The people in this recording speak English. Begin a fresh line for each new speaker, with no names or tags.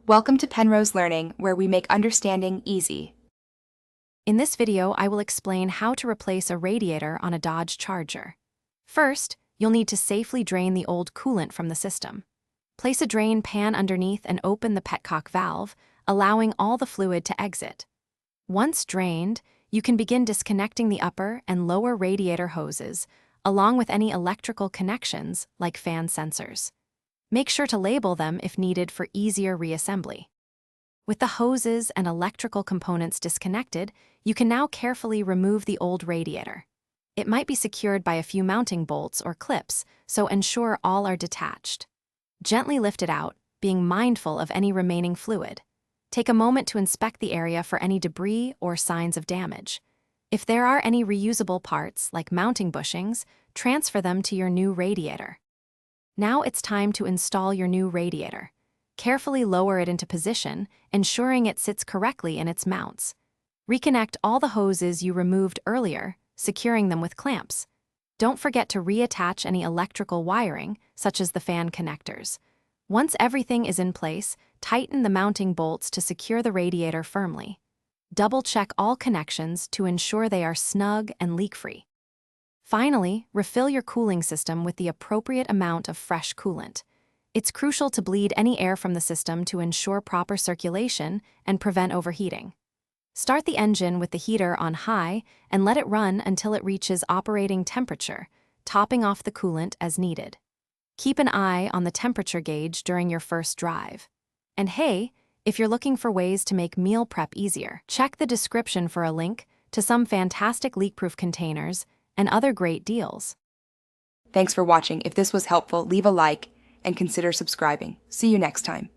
Welcome to Penrose Learning, where we make understanding easy.
In this video, I will explain how to replace a radiator on a Dodge Charger. First, you'll need to safely drain the old coolant from the system. Place a drain pan underneath and open the petcock valve, allowing all the fluid to exit. Once drained, you can begin disconnecting the upper and lower radiator hoses, along with any electrical connections like fan sensors. Make sure to label them if needed for easier reassembly. With the hoses and electrical components disconnected, you can now carefully remove the old radiator. It might be secured by a few mounting bolts or clips, so ensure all are detached. Gently lift it out, being mindful of any remaining fluid. Take a moment to inspect the area for any debris or signs of damage. If there are any reusable parts, like mounting bushings, transfer them to your new radiator. Now it's time to install your new radiator. Carefully lower it into position, ensuring it sits correctly in its mounts. Reconnect all the hoses you removed earlier, securing them with clamps. Don't forget to reattach any electrical wiring, such as the fan connectors. Once everything is in place, tighten the mounting bolts to secure the radiator firmly. Double-check all connections to ensure they are snug and leak-free. Finally, refill your cooling system with the appropriate amount of fresh coolant. It's crucial to bleed any air from the system to ensure proper circulation and prevent overheating. Start the engine with the heater on high and let it run until it reaches operating temperature, topping off the coolant as needed. Keep an eye on the temperature gauge during your first drive. And hey, if you're looking for ways to make meal prep easier, check the description for a link to some fantastic leak-proof containers and other great deals.
Thanks for watching. If this was helpful, leave a like and consider subscribing. See you next time.